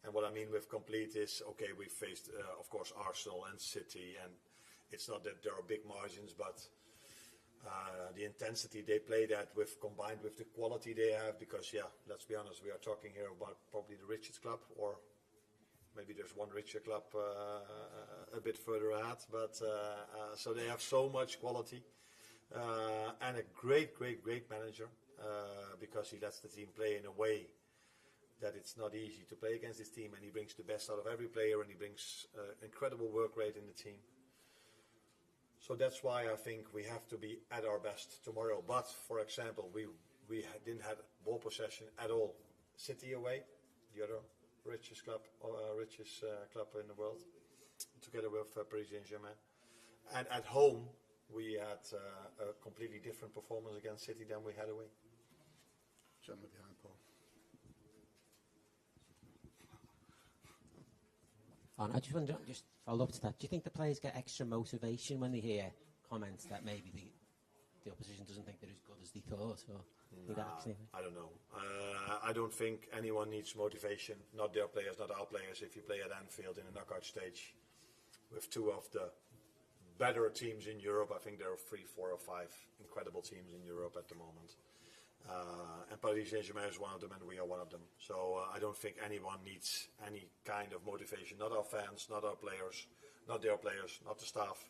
And what I mean with complete is, we've faced, of course, Arsenal and City, and it's not that there are big margins, but the intensity they play that with, combined with the quality they have, because, let's be honest, we are talking here about probably the richest club, or maybe there's one richer club a bit further ahead, but so they have so much quality. And a great manager, because he lets the team play in a way that it's not easy to play against this team, and he brings the best out of every player, and he brings incredible work rate in the team. So that's why I think we have to be at our best tomorrow. But, for example, we didn't have ball possession at all. City away, the other richest club in the world, together with Paris Saint-Germain. And at home, we had a completely different performance against City than we had away. Gentleman behind Paul. I just want to follow up to that. Do you think the players get extra motivation when they hear comments that maybe the opposition doesn't think they're as good as they thought? Or I don't know. I don't think anyone needs motivation. Not their players, not our players. If you play at Anfield in a knockout stage with two of the better teams in Europe, I think there are 3, 4 or 5 incredible teams in Europe at the moment. And Paris Saint-Germain is one of them, and we are one of them. So I don't think anyone needs any kind of motivation. Not our fans, not our players, not their players, not the staff.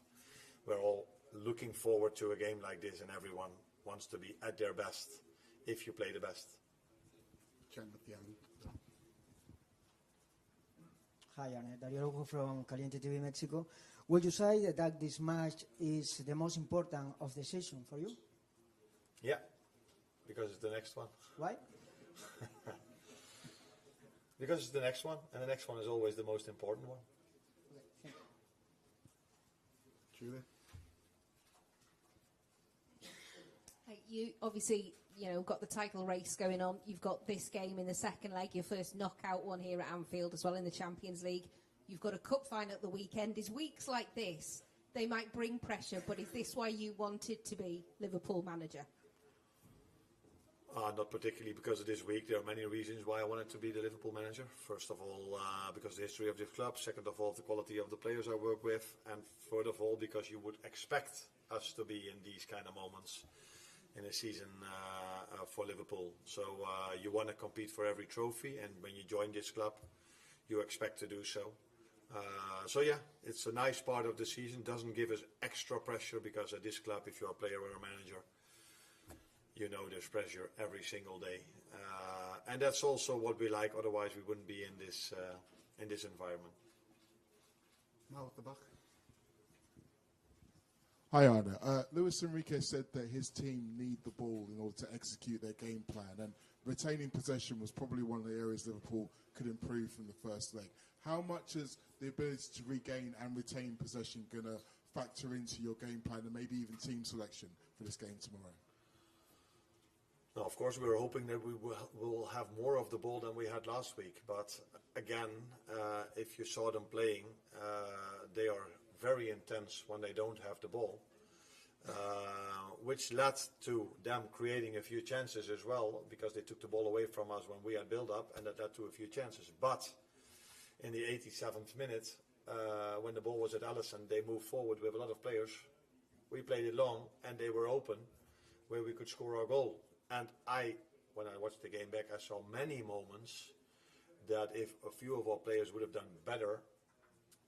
We're all looking forward to a game like this, and everyone wants to be at their best if you play the best. Hi, Arne. Dario Rojo from Caliente TV Mexico. Would you say that this match is the most important of the season for you? Yeah, because it's the next one. Why? Because it's the next one, and the next one is always the most important one. Julie? You obviously, got the title race going on. You've got this game in the second leg, your first knockout one here at Anfield as well in the Champions League. You've got a cup final at the weekend. Is weeks like this, they might bring pressure, but is this why you wanted to be Liverpool manager? Not particularly because of this week. There are many reasons why I wanted to be the Liverpool manager. First of all, because of the history of this club. Second of all, the quality of the players I work with. And third of all, because you would expect us to be in these kind of moments in a season for Liverpool. So you want to compete for every trophy, and when you join this club, you expect to do so. So yeah, it's a nice part of the season. Doesn't give us extra pressure, because at this club, if you're a player or a manager, there's pressure every single day. And that's also what we like. Otherwise, we wouldn't be in this environment. Hi, Arne. Luis Enrique said that his team need the ball in order to execute their game plan, and retaining possession was probably one of the areas Liverpool could improve from the first leg. How much is the ability to regain and retain possession going to factor into your game plan and maybe even team selection for this game tomorrow? Now, of course, we're hoping that we will have more of the ball than we had last week. But again, if you saw them playing, they are very intense when they don't have the ball, which led to them creating a few chances as well, because they took the ball away from us when we had build-up, and that led to a few chances. But in the 87th minute, when the ball was at Alisson, they moved forward with a lot of players. We played it long, and they were open where we could score our goal. And when I watched the game back, I saw many moments that if a few of our players would have done better,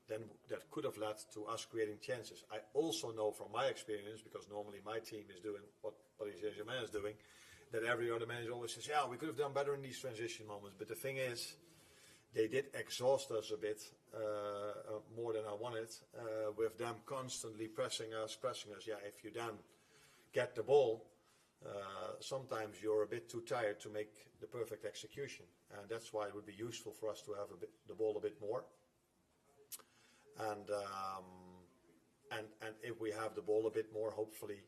then that could have led to us creating chances. I also know from my experience, because normally my team is doing what Paris Saint-Germain is doing, that every other manager always says, yeah, we could have done better in these transition moments. But the thing is, they did exhaust us a bit more than I wanted, with them constantly pressing us. Yeah, if you then get the ball, sometimes you're a bit too tired to make the perfect execution. And that's why it would be useful for us to have the ball a bit more. And if we have the ball a bit more, hopefully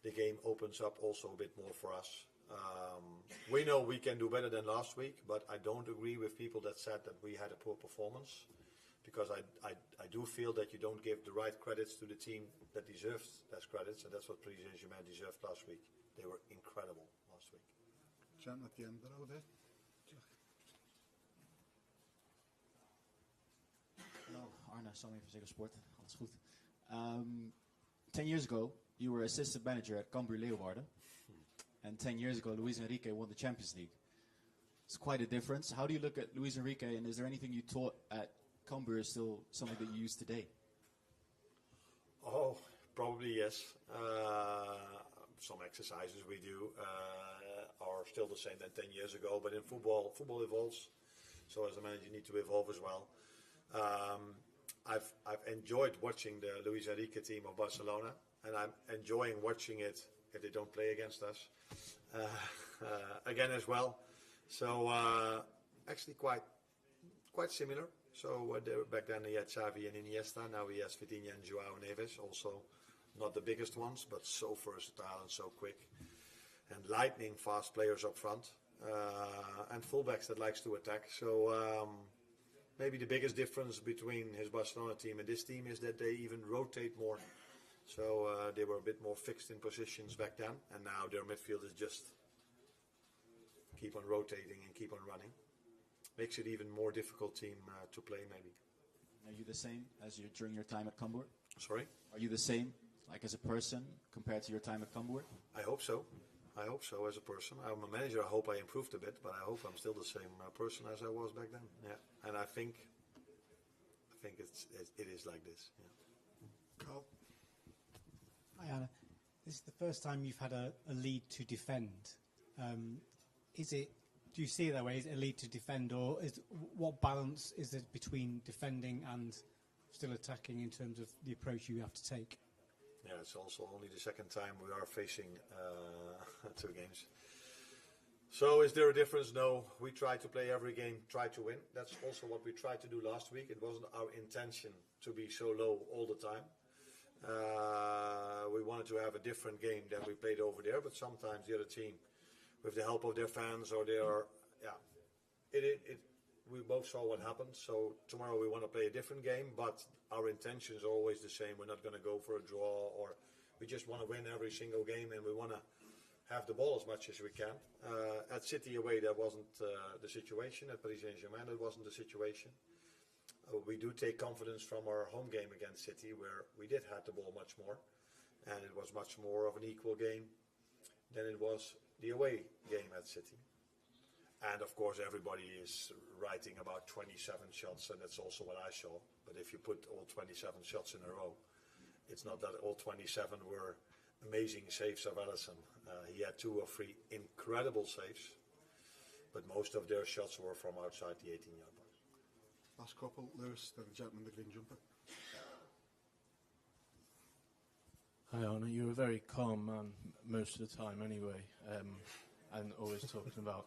the game opens up also a bit more for us. We know we can do better than last week, but I don't agree with people that said that we had a poor performance, because I do feel that you don't give the right credits to the team that deserves those credits, and that's what Paris Saint-Germain deserved last week. They were incredible last week. Jan, at the end there over there. Hello, Arne, Sammy from Ziggo Sport. Alles goed. 10 years ago, you were assistant manager at Cambuur Leeuwarden. And 10 years ago, Luis Enrique won the Champions League. It's quite a difference. How do you look at Luis Enrique, and is there anything you taught at Cambuur still something that you use today? Oh, probably yes. Some exercises we do are still the same than 10 years ago. But in football evolves. So as a manager, you need to evolve as well. I've enjoyed watching the Luis Enrique team of Barcelona, and I'm enjoying watching it if they don't play against us again as well. So actually quite similar. So back then he had Xavi and Iniesta. Now he has Vitinha and Joao Neves. Also not the biggest ones, but so versatile and so quick. And lightning fast players up front. And fullbacks that likes to attack. So maybe the biggest difference between his Barcelona team and this team is that they even rotate more. So they were a bit more fixed in positions back then, and now their midfield is just keep on rotating and keep on running. Makes it even more difficult team to play maybe. Are you the same as during your time at Cambuur? Sorry? Are you the same, like as a person, compared to your time at Cambuur? I hope so. I hope so as a person. I'm a manager. I hope I improved a bit, but I hope I'm still the same person as I was back then. Yeah, and I think it is like this. Yeah. Carl? Hi, Anna. This is the first time you've had a lead to defend. Do you see it that way? Is it a lead to defend, or what balance is it between defending and still attacking in terms of the approach you have to take? Yeah, it's also only the second time we are facing 2 games. So is there a difference? No. We try to play every game, try to win. That's also what we tried to do last week. It wasn't our intention to be so low all the time. We wanted to have a different game than we played over there, but sometimes the other team, with the help of their fans or we both saw what happened. So tomorrow we want to play a different game, but our intentions are always the same. We're not going to go for a draw, or we just want to win every single game, and we want to have the ball as much as we can. At City away, that wasn't the situation. At Paris Saint-Germain, that wasn't the situation. We do take confidence from our home game against City, where we did have the ball much more, and it was much more of an equal game than it was the away game at City. And of course everybody is writing about 27 shots, and that's also what I saw. But if you put all 27 shots in a row, it's not that all 27 were amazing saves of Alisson. He had 2 or 3 incredible saves, but most of their shots were from outside the 18-yard box. Last couple, Lewis, then the gentleman in the green jumper. Hi Arne, you're a very calm man most of the time anyway, and always talking about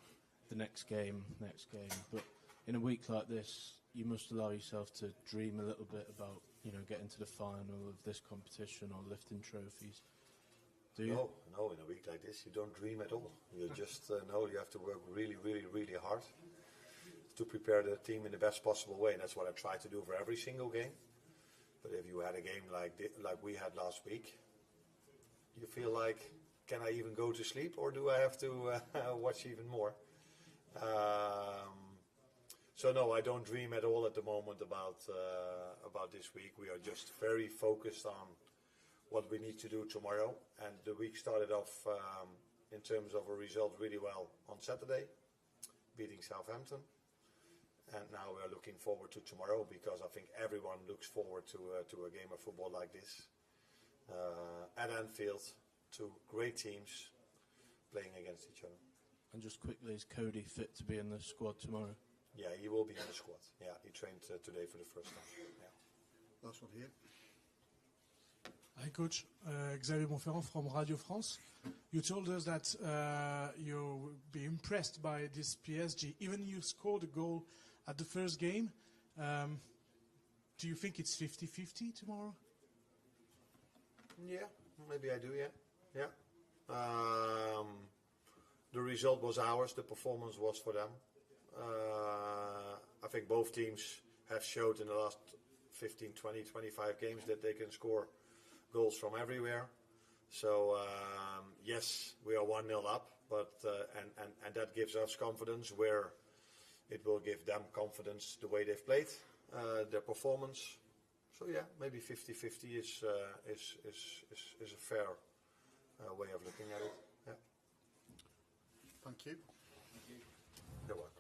the next game, but in a week like this, you must allow yourself to dream a little bit about, getting to the final of this competition or lifting trophies. Do you? No, in a week like this, you don't dream at all. You just know you have to work really, really, really hard to prepare the team in the best possible way, and that's what I try to do for every single game. But if you had a game like we had last week, you feel like, can I even go to sleep, or do I have to watch even more? So no, I don't dream at all at the moment about this week. We are just very focused on what we need to do tomorrow. And the week started off in terms of a result really well on Saturday, beating Southampton. And now we are looking forward to tomorrow, because I think everyone looks forward to a game of football like this. At Anfield, 2 great teams playing against each other. And just quickly, is Cody fit to be in the squad tomorrow? Yeah, he will be in the squad. Yeah, he trained today for the first time. Yeah. Last one here. Hi, Coach. Xavier Monferrand from Radio France. You told us that you'll be impressed by this PSG. Even you scored a goal at the first game. Do you think it's 50-50 tomorrow? Yeah, maybe I do, yeah. The result was ours, the performance was for them. I think both teams have showed in the last 15, 20, 25 games that they can score goals from everywhere. So yes, we are 1-0 up, but and that gives us confidence, where it will give them confidence the way they've played, their performance. So yeah, maybe 50-50 is a fair way of looking at it. Yeah. Thank you. You're welcome.